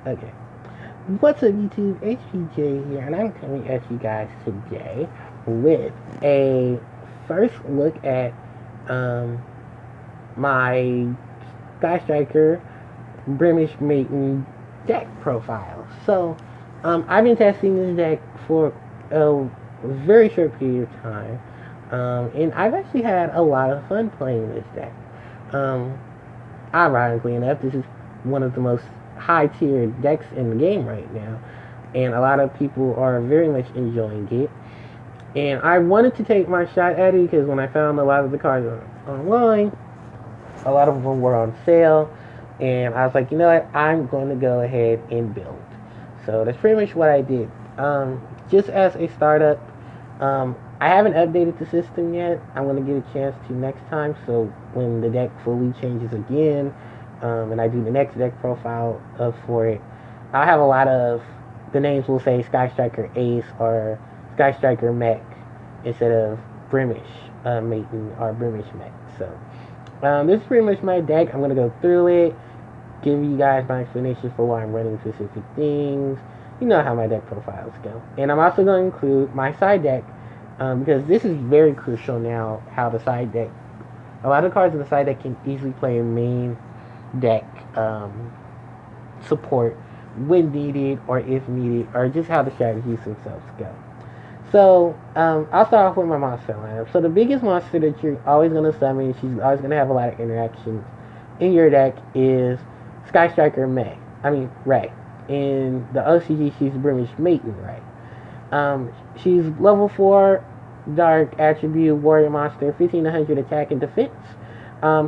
Okay. What's up, YouTube? HPJ here, and I'm coming at you guys today with a first look at um, my Sky Striker Bremish Maiden deck profile. I've been testing this deck for a very short period of time, and I've actually had a lot of fun playing this deck. Um, Ironically enough, this is one of the most high tier decks in the game right now, and a lot of people are very much enjoying it. And I wanted to take my shot at it because when I found a lot of the cards online, a lot of them were on sale, and I was like, you know what, I'm going to go ahead and build. So that's pretty much what I did. Just as a startup, I haven't updated the system yet. I'm going to get a chance to next time. So when the deck fully changes again, and I do the next deck profile for it, I'll have a lot of the names will say Sky Striker Ace or Sky Striker Mech instead of Bremish Maiden or Bremish Mech. This is pretty much my deck. I'm going to go through it, give you guys my explanation for why I'm running specific things. You know how my deck profiles go. And I'm also going to include my side deck because this is very crucial now, how the side deck, a lot of cards in the side deck can easily play a main deck support when needed or if needed, or just how the strategies themselves go. I'll start off with my monster lineup. So the biggest monster that you're always going to summon, she's always going to have a lot of interactions in your deck, is Sky Striker Ray. In the OCG, she's Bremish Maiden Ray. She's level 4, Dark Attribute, Warrior Monster, 1500 attack and defense.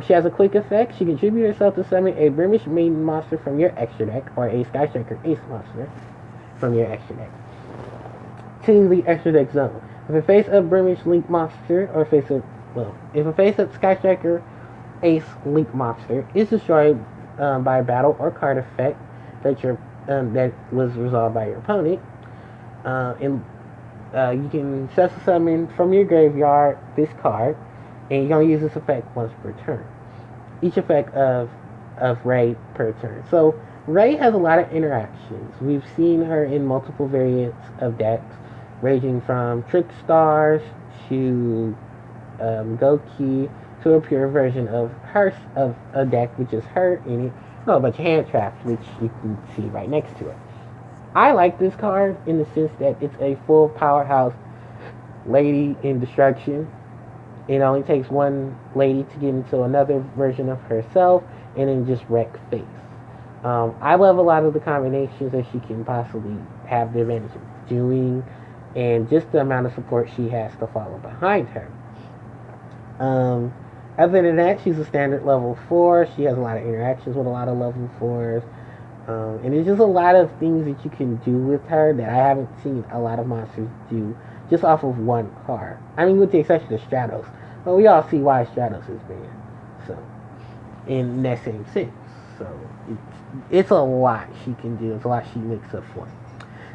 She has a quick effect. She contributes herself to summon a Bremish Maiden monster from your extra deck, or a Sky Striker Ace monster from your extra deck, to the extra deck zone. If a face-up Bremish Link monster, or if a face-up Sky Striker Ace Link monster is destroyed by a battle or card effect that was resolved by your opponent, you can special summon from your graveyard this card, and you're gonna use this effect once per turn. Each effect of Ray per turn. So Ray has a lot of interactions. We've seen her in multiple variants of decks, ranging from Trick Stars to Goki to a pure version of her of a deck which is her in it. No, a bunch of hand traps, which you can see right next to it. I like this card in the sense that it's a full powerhouse lady in destruction. It only takes one lady to get into another version of herself and then just wreck face. I love a lot of the combinations that she can possibly have the advantage of doing, and just the amount of support she has to follow behind her. Other than that, she's a standard level 4. She has a lot of interactions with a lot of level 4s. And there's just a lot of things that you can do with her that I haven't seen a lot of monsters do just off of one card. I mean, with the exception of Stratos. But we all see why Stratos is banned. So, in that same sense. So, it's a lot she can do. It's a lot she makes up for.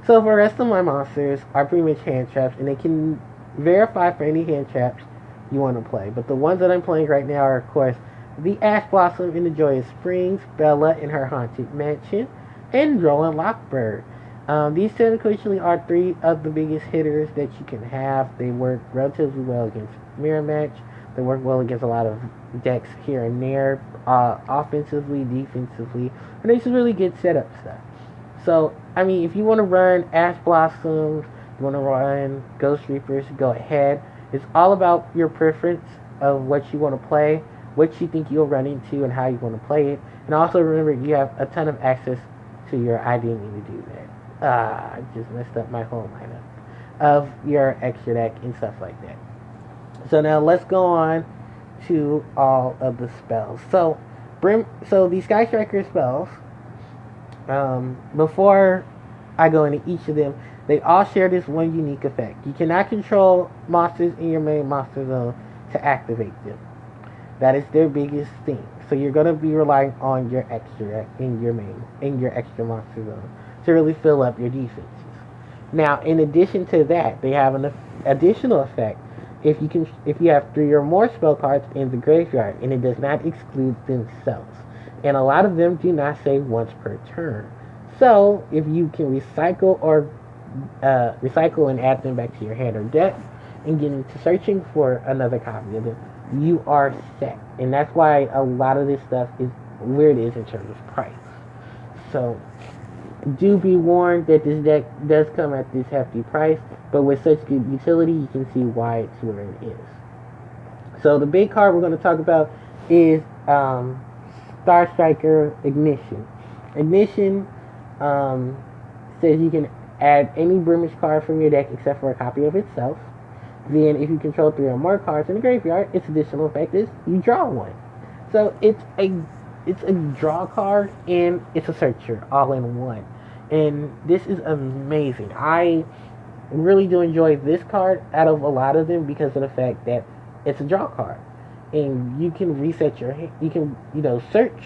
So, for the rest of my monsters are pretty much hand traps, and they can verify for any hand traps you want to play. But the ones that I'm playing right now are, of course, the Ash Blossom in the Joyous Springs, Bella in her Haunted Mansion, and Droll and Lockbird. These technically are 3 of the biggest hitters that you can have. They work relatively well against Mirror Match. They work well against a lot of decks here and there, offensively, defensively, and they just really good setup stuff. So, I mean, if you want to run Ash Blossoms, you want to run Ghost Reapers, go ahead. It's all about your preference of what you want to play, what you think you'll run into, and how you want to play it. And also remember, you have a ton of access to your identity to do that. I just messed up my whole lineup of your extra deck and stuff like that. So now let's go on to all of the spells. So these Sky Striker spells, before I go into each of them, they all share this one unique effect. You cannot control monsters in your main monster zone to activate them. That is their biggest thing. So you're gonna be relying on your extra in your extra monster zone to really fill up your defenses. Now, in addition to that, they have an additional effect if you have 3 or more spell cards in the graveyard, and it does not exclude themselves. And a lot of them do not say once per turn. So if you can recycle and add them back to your hand or deck and get into searching for another copy of them, you are set. And that's why a lot of this stuff is where it is in terms of price. So do be warned that this deck does come at this hefty price, but with such good utility, you can see why it's where it is. So the big card we're going to talk about is Star Striker Ignition. Ignition says you can add any Brimish card from your deck except for a copy of itself. Then, if you control 3 or more cards in the graveyard, its additional effect is you draw one. So it's a draw card and it's a searcher all in one, and this is amazing. I really do enjoy this card out of a lot of them because of the fact that it's a draw card, and you can reset your hand. You can search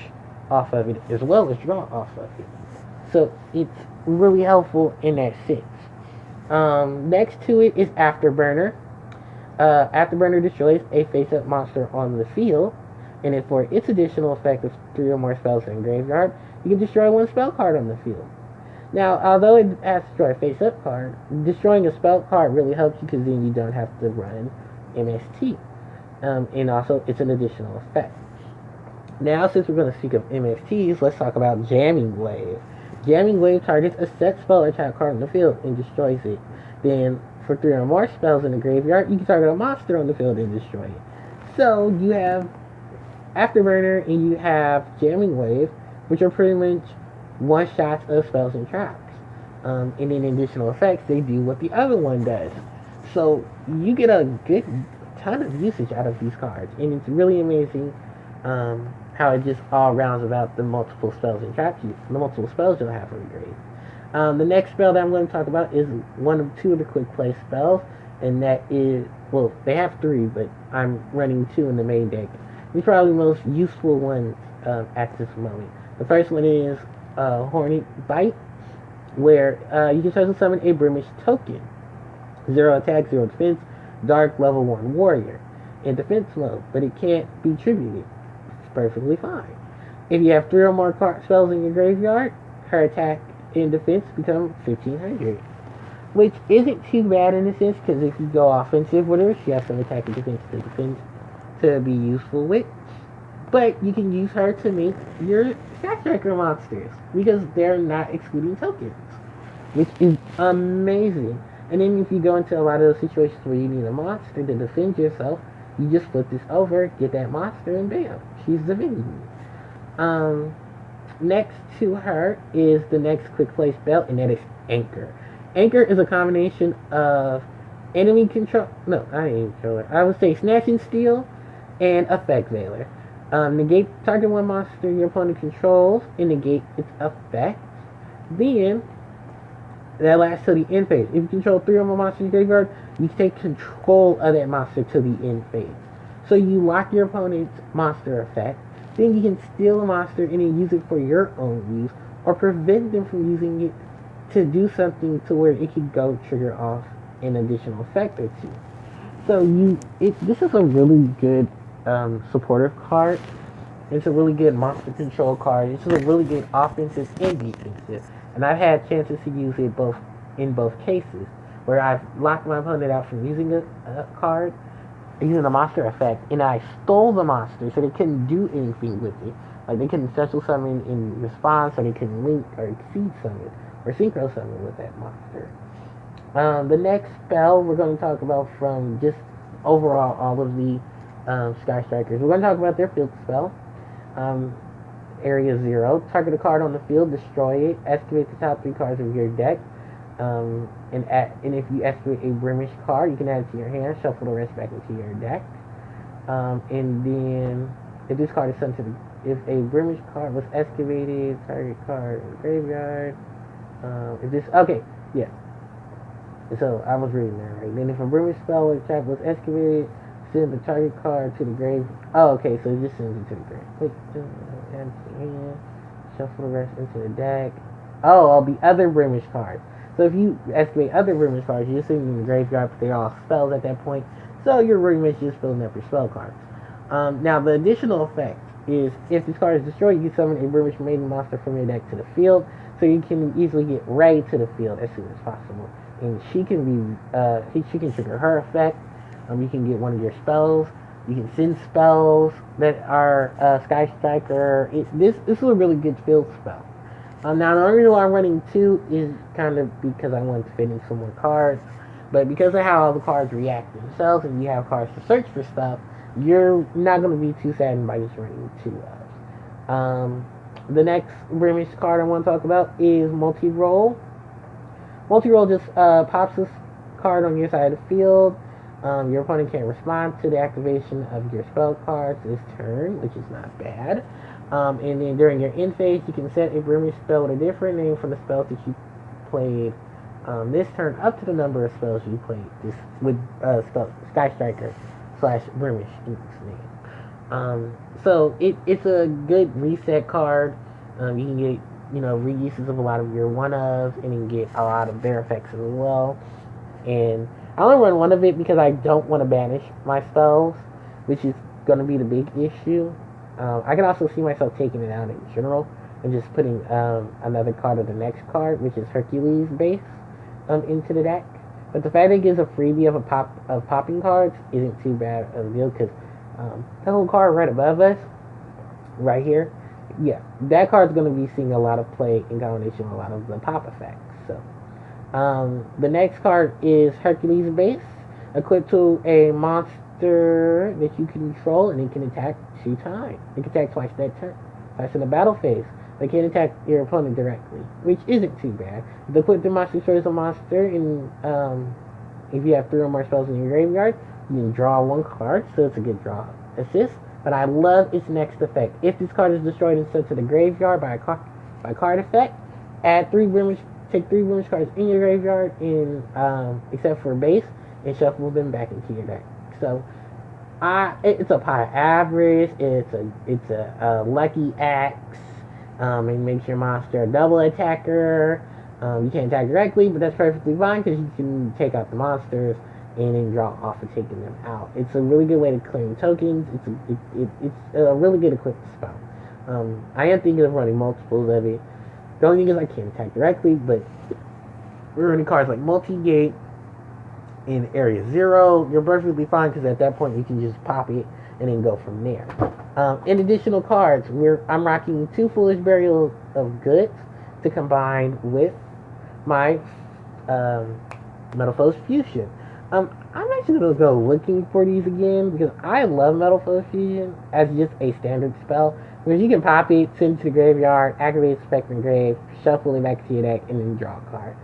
off of it as well as draw off of it. So it's really helpful in that sense. Next to it is Afterburner. Afterburner destroys a face-up monster on the field, and if for its additional effect of 3 or more spells in the graveyard, you can destroy one spell card on the field. Now, although it has to destroy a face-up card, destroying a spell card really helps you because then you don't have to run MST. And also, it's an additional effect. Now, since we're going to speak of MSTs, let's talk about Jamming Wave. Jamming Wave targets a set spell or tap card on the field and destroys it. Then, for 3 or more spells in the graveyard, you can target a monster on the field and destroy it. So, you have Afterburner and you have Jamming Wave, which are pretty much one-shots of spells and traps. And then additional effects, they do what the other one does. So, you get a good ton of usage out of these cards. And it's really amazing how it just all rounds about the multiple spells and traps, the multiple spells you'll have for your grave. The next spell that I'm going to talk about is one of 2 of the quick play spells, and that is, well, they have 3, but I'm running 2 in the main deck. These are probably the most useful ones at this moment. The first one is Hornet Bite, where you can special summon a Brimish token. 0 attack, 0 defense, dark level 1 warrior in defense mode, but it can't be tributed. It's perfectly fine. If you have 3 or more spells in your graveyard, her attack and defense become 1500, which isn't too bad in a sense, because if you go offensive with her, she has some attack and defense to be useful with. But you can use her to make your Sky Striker monsters, because they're not excluding tokens, which is amazing. And then if you go into a lot of those situations where you need a monster to defend yourself, you just flip this over, get that monster, and bam, she's defending you. Next to her is the next quick play spell, and that is Anchor. Anchor is a combination of enemy control, no, not enemy controller, I would say Snatch and Steal, and Effect Veiler. Negate target one monster your opponent controls and negate its effect. Then, that lasts till the end phase. If you control 3 or more monsters in your graveyard, you can take control of that monster till the end phase. So you lock your opponent's monster effect, then you can steal a monster and then use it for your own use, or prevent them from using it to do something to where it can go trigger off an additional effect or 2. So this is a really good supportive card. It's a really good monster control card. It's a really good offensive and defensive. And I've had chances to use it in both cases, where I've locked my opponent out from using a card, using a monster effect, and I stole the monster so they couldn't do anything with it. Like, they couldn't special summon in response, or they couldn't link or exceed summon or synchro summon with that monster. The next spell we're going to talk about from just overall all of the Sky Strikers. We're going to talk about their field spell. Area 0. Target a card on the field, destroy it, excavate the top 3 cards of your deck. And if you excavate a Brimish card, you can add it to your hand, shuffle the rest back into your deck. And then, if this card is sent to if a Brimish card was excavated, target card in the graveyard. So I was reading that right. Then if a Brimish spell or trap was excavated, send the target card to the grave. Oh, okay, so it just sends it to the grave. Click, add it to your hand, shuffle the rest into the deck. Oh, all the other Brimish cards. So if you excavate other Brimish cards, you're sitting in the graveyard, but they're all spells at that point. So you're pretty much just filling up your spell cards. Now, the additional effect is, if this card is destroyed, you summon a Brimish maiden monster from your deck to the field. so you can easily get Ray to the field as soon as possible. And she can she can trigger her effect. You can get one of your spells. You can send spells that are Sky Striker. This is a really good field spell. Now the only reason why I'm running two is kind of because I want to fit in some more cards. But because of how all the cards react themselves and you have cards to search for stuff, you're not going to be too saddened by just running two of. The next British card I want to talk about is Multi-Roll. Multi-Roll just pops this card on your side of the field. Your opponent can't respond to the activation of your spell cards this turn, which is not bad. And then during your end phase, you can set a British spell with a different name from the spells that you played this turn up to the number of spells you played this with Sky Striker / British in its name. So it's a good reset card. You can get reuses of a lot of your one ofs, and you can get a lot of their effects as well. And I only run one of it because I don't want to banish my spells, which is going to be the big issue. I can also see myself taking it out in general and just putting another card of the next card, which is Hercules base, into the deck. But the fact that it gives a freebie of popping cards isn't too bad of a deal, because that little card right above us, right here, yeah, that card's going to be seeing a lot of play in combination with a lot of the pop effects. So the next card is Hercules base, equipped to a monster that you can control, and it can attack 2 times. It can attack twice that turn, twice in the battle phase. They can attack your opponent directly, which isn't too bad. The equipped monster destroys a monster, and if you have 3 or more spells in your graveyard, you can draw 1 card, so it's a good draw assist. But I love its next effect. If this card is destroyed and sent to the graveyard by card effect, take 3 Blemish cards in your graveyard, except for base, and shuffle them back into your deck. So it's a high average. It's a lucky axe. It makes your monster a double attacker. You can't attack directly, but that's perfectly fine because you can take out the monsters and then draw off of taking them out. It's a really good way to claim tokens. It's a really good equipped spell. I am thinking of running multiples of it. The only thing is I can't attack directly, but we're running cards like Multi-Gate in Area 0. You're perfectly fine because at that point you can just pop it and then go from there. In additional cards, I'm rocking 2 Foolish Burial of Goods to combine with my Metal Foes Fusion. I'm actually going to go looking for these again because I love Metal Foes Fusion as just a standard spell. Because you can pop it, send it to the graveyard, activate Spectrum Grave, shuffle it back to your deck, and then draw a card.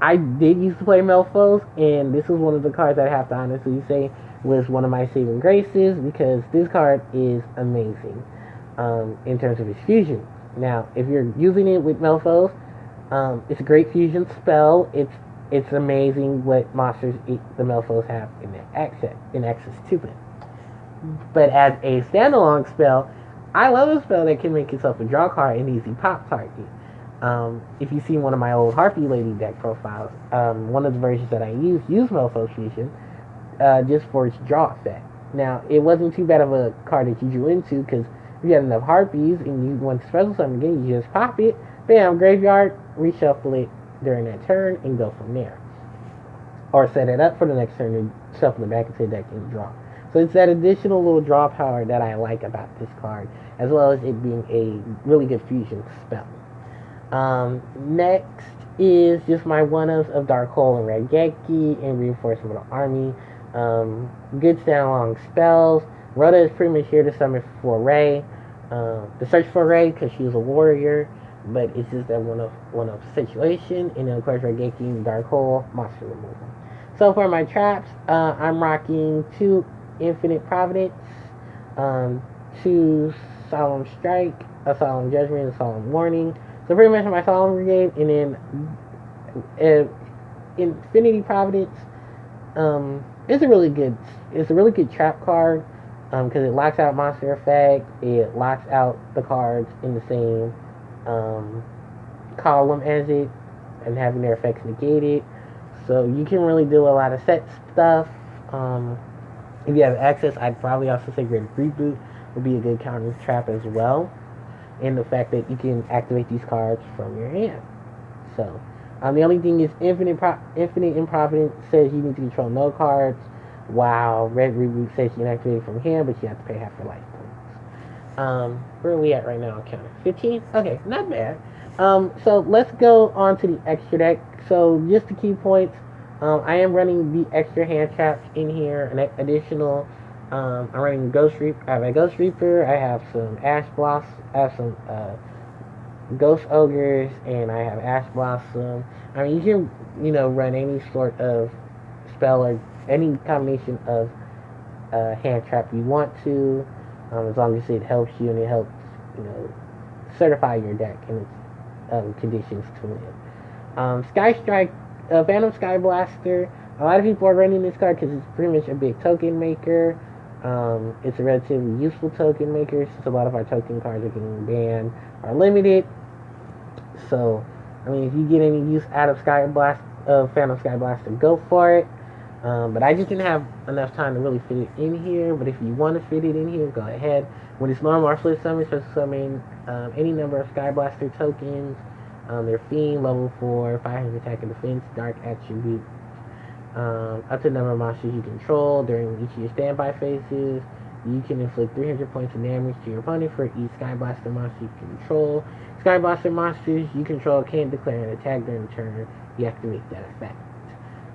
I did used to play Metal Foes, and this was one of the cards I have to honestly say was one of my saving graces because this card is amazing in terms of its fusion. Now, if you're using it with Metal Foes, it's a great fusion spell. It's amazing what monsters the Metal Foes have in access to it. But as a standalone spell, I love a spell that can make itself a draw card and easy pop target. If you see one of my old Harpie Lady deck profiles, one of the versions that I use Metal Foes Fusion just for its draw effect. Now, it wasn't too bad of a card that you drew into because if you had enough Harpies and you want to special summon again, you just pop it, bam, graveyard, reshuffle it during that turn, and go from there. Or set it up for the next turn and shuffle it back into the deck and draw. So it's that additional little draw power that I like about this card, as well as it being a really good fusion spell. Next is just my one-ofs of Dark Hole and Red Geki and Reinforcement of Army. Good standalone spells. Rhoda is pretty much here to summon for Ray. To search for Ray because she's a warrior, but it's just that one-off situation. And then of course Red Geki and Dark Hole, monster removal. So for my traps, I'm rocking 2 Infinite Providence, 2 Solemn Strike, a Solemn Judgment, a Solemn Warning. So pretty much my Solemn Brigade, and then Infinity Providence. It's a really good trap card because it locks out monster effect. It locks out the cards in the same column as it and having their effects negated. So you can really do a lot of set stuff. If you have access, I'd probably also say Great Reboot would be a good counter trap as well. in the fact that you can activate these cards from your hand. So, the only thing is Infinite Improvidence says you need to control no cards, while Red Reboot says you can activate it from hand, but you have to pay half your life points. Where are we at right now on counter? 15? Okay, not bad. So let's go on to the extra deck. So just the key points. I am running the extra hand traps in here, an additional. I'm running Ghost Reaper. I have a Ghost Reaper. I have some Ash Blossom. I have some Ghost Ogres, and I have Ash Blossom. I mean, you can run any sort of spell or any combination of hand trap you want to, as long as it helps you and it helps certify your deck and its conditions to win. Sky Strike, Phantom Sky Blaster. A lot of people are running this card because it's pretty much a big token maker. It's a relatively useful token maker since a lot of our token cards are getting banned or limited. So, I mean, if you get any use out of Phantom Sky Blaster, go for it. But I just didn't have enough time to really fit it in here. But if you want to fit it in here, go ahead. When it's normal or flip summon, special summon any number of Sky Blaster tokens. They're Fiend, level 4, 500 attack and defense, dark attribute. Up to the number of monsters you control during each of your standby phases. You can inflict 300 points of damage to your opponent for each Sky Blaster monster you control. Sky Blaster monsters you control can't declare an attack during the turn. You activate that effect.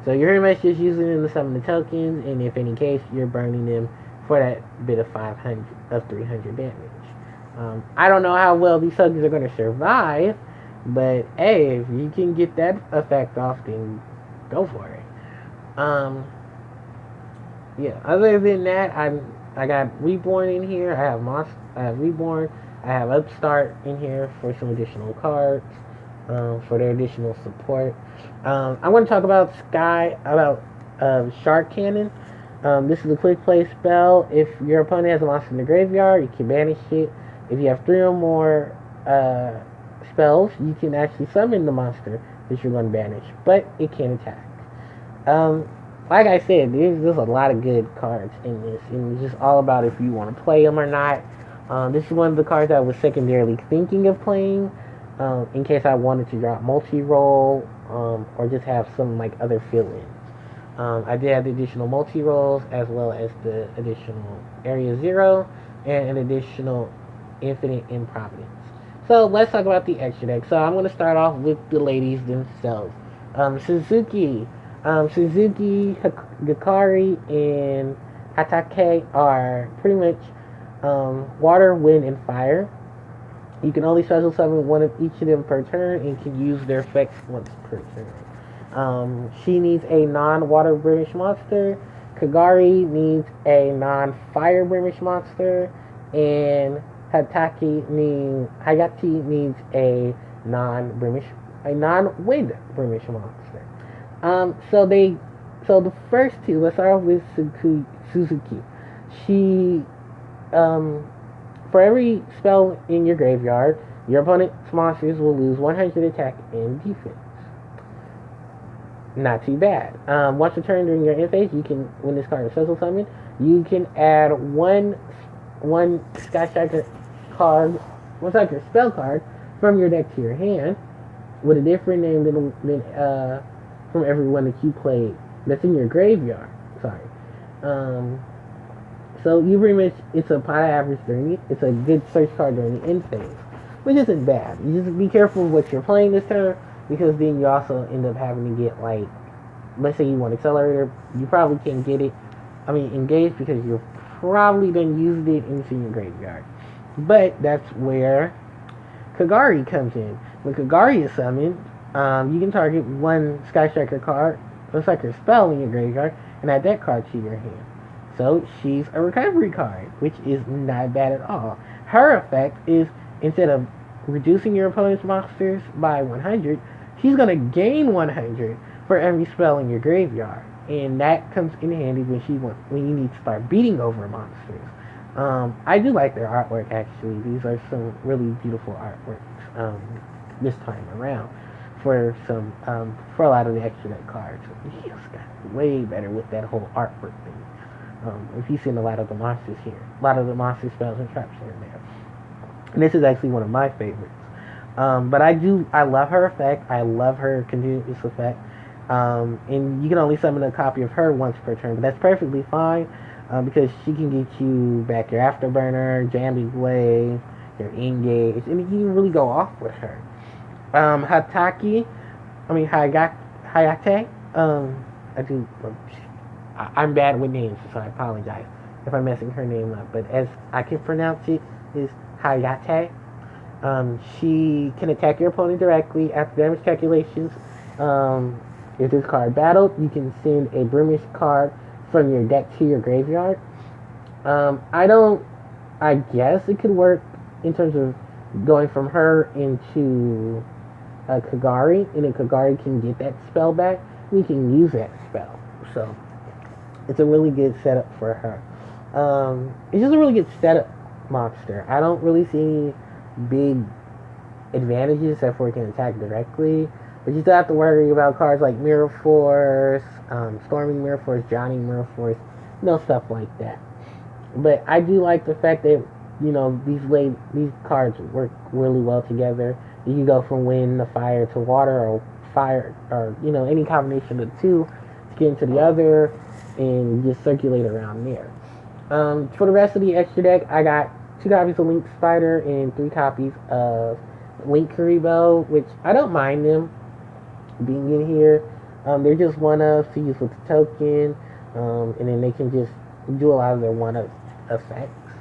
So you're pretty much just using them to summon the tokens, and if any case, you're burning them for that bit of 300 damage. I don't know how well these tokens are going to survive, but hey, if you can get that effect off, then go for it. Yeah. Other than that, I got Reborn in here. I have Reborn. I have Upstart in here for some additional cards, for their additional support. I want to talk about Shark Cannon. This is a quick play spell. If your opponent has a monster in the graveyard, you can banish it. If you have 3 or more spells, you can actually summon the monster that you're going to banish, but it can't attack. Like I said, there's a lot of good cards in this, and it's just all about if you want to play them or not. This is one of the cards I was secondarily thinking of playing, in case I wanted to drop multi-roll, or just have some other fill-ins. I did have the additional multi-rolls, as well as the additional Area 0, and an additional Infinite Improvidence. So let's talk about the extra deck. So I'm going to start off with the ladies themselves. Suzuki, Hikari, and Hatake are pretty much water, wind, and fire. You can only special summon one of each of them per turn and can use their effects once per turn. She needs a non-water British monster. Kagari needs a non-fire British monster. And Hayati needs a non-wind British monster. So the first two, let's start off with Suzuki. She, for every spell in your graveyard, your opponent's monsters will lose 100 attack and defense. Not too bad. Once a turn during your end phase, you can, when this card is special summoned, you can add one Sky Striker card, one Striker spell card from your deck to your hand with a different name than from every one that you played that's in your graveyard. Sorry. So you pretty much, it's a pot of average it's a good search card during the end phase, which isn't bad. You just be careful of what you're playing this turn, because then you also end up having to get, let's say you want Accelerator, you probably can't get it, engage, because you're probably done used it and it's in your graveyard. But that's where Kagari comes in. When Kagari is summoned, you can target one Sky Striker card, a Striker spell in your graveyard, and add that card to your hand. So she's a recovery card, which is not bad at all. Her effect is, instead of reducing your opponent's monsters by 100, she's going to gain 100 for every spell in your graveyard. And that comes in handy when you need to start beating over monsters. I do like their artwork, actually. These are some really beautiful artworks this time around for a lot of the extra deck cards. He just got way better with that whole artwork thing. If you've seen a lot of the monsters here, a lot of the monster spells and traps here and there. And this is actually one of my favorites. But I love her effect. I love her continuous effect. And you can only summon a copy of her once per turn, but that's perfectly fine because she can get you back your Afterburner, Jamming Blade, your Engage, and you can really go off with her. Hataki, I mean Hayate. I do. I'm bad with names, so I apologize if I'm messing her name up. But as I can pronounce it, is Hayate. She can attack your opponent directly after damage calculations. If this card battled, you can send a Broomish card from your deck to your graveyard. I don't. I guess it could work in terms of going from her into Kagari, and then Kagari can get that spell back. We can use that spell, so it's a really good setup for her. It's just a really good setup monster. I don't really see any big advantages except for it can attack directly. But you still have to worry about cards like Mirror Force, Storming Mirror Force, Johnny Mirror Force, stuff like that. But I do like the fact that these cards work really well together. You can go from wind to fire to water, or fire, or any combination of the two to get into the other, and just circulate around there. For the rest of the extra deck, I got 2 copies of Link Spider and 3 copies of Link Karibo, which I don't mind them being in here. They're just one-ups to use with the token, and then they can just do a lot of their one-up effects.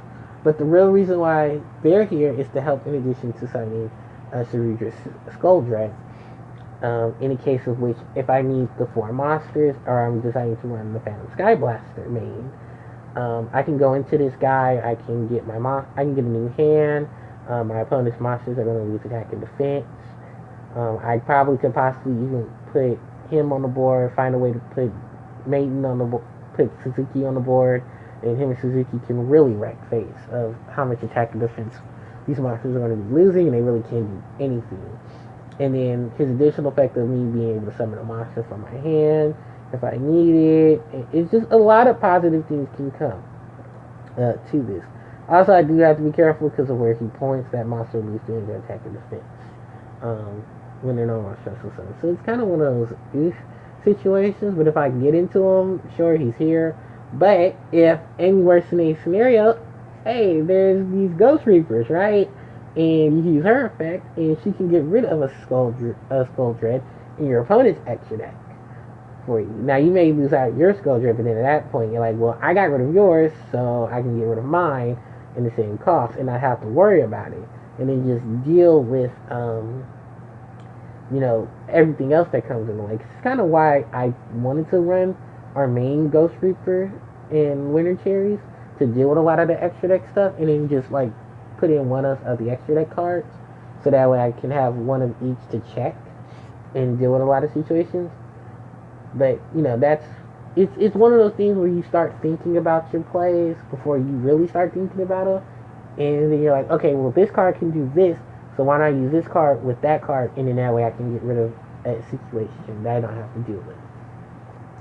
But the real reason why they're here is to help in addition to summoning Ceredra's Skull Dread. In a case of which, if I need the 4 monsters, or I'm deciding to run the Phantom Sky Blaster main, I can go into this guy. I can get I can get a new hand. My opponent's monsters are going to lose attack and defense. I probably could possibly even put him on the board. Find a way to put Maiden on the board, put Suzuki on the board, and him and Suzuki can really wreck face of how much attack and defense these monsters are going to be losing, and they really can't do anything. And then his additional effect of me being able to summon a monster from my hand if I need it. It's just a lot of positive things can come to this. Also, I do have to be careful because of where he points. That monster loses their attack and defense when they're no more stressful summons. So it's kind of one of those situations. But if I get into him, sure, he's here. But if any worst case scenario, hey, there's these Ghost Reapers, right? And you use her effect, and she can get rid of a Skull Dread in your opponent's extra deck for you. Now, you may lose out your Skull Dread, but then at that point, you're like, well, I got rid of yours, so I can get rid of mine in the same cost, and not have to worry about it. And then just deal with, everything else that comes in the way. It's kind of why I wanted to run our main Ghost Reaper and Winter Cherries, to deal with a lot of the extra deck stuff, and then just, put in one of the extra deck cards, so that way I can have one of each to check and deal with a lot of situations. But it's one of those things where you start thinking about your plays before you really start thinking about them, and then you're like, okay, well, this card can do this, so why not use this card with that card, and then that way I can get rid of a situation that I don't have to deal with.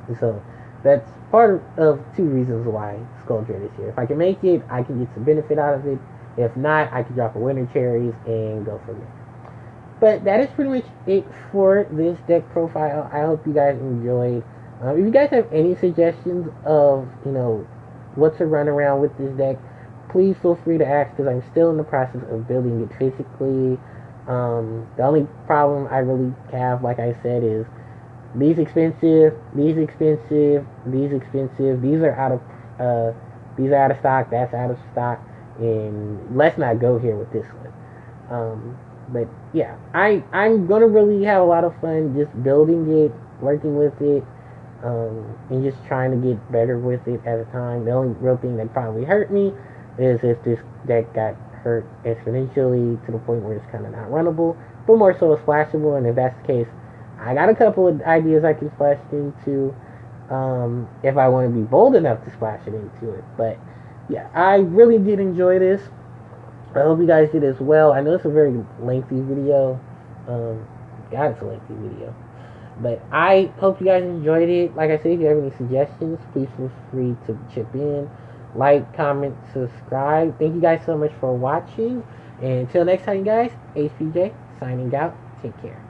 And so that's part of 2 reasons why Skull Dread is here. If I can make it, I can get some benefit out of it. If not, I can drop a Winter Cherries and go from there. But that is pretty much it for this deck profile. I hope you guys enjoyed. If you guys have any suggestions of, what to run around with this deck, please feel free to ask, because I'm still in the process of building it physically. The only problem I really have, like I said, is these expensive, these expensive, these expensive. These are out of stock. That's out of stock. And let's not go here with this one. But yeah, I'm gonna really have a lot of fun just building it, working with it, and just trying to get better with it at a time. The only real thing that probably hurt me is if this deck got hurt exponentially to the point where it's kind of not runnable, but more so it's splashable. And if that's the case, I got a couple of ideas I can splash it into, if I want to be bold enough to splash it into it. But yeah, I really did enjoy this. I hope you guys did as well. I know it's a very lengthy video. God, it's a lengthy video. But I hope you guys enjoyed it. Like I said, if you have any suggestions, please feel free to chip in. Like, comment, subscribe. Thank you guys so much for watching. And until next time, guys, HPJ signing out. Take care.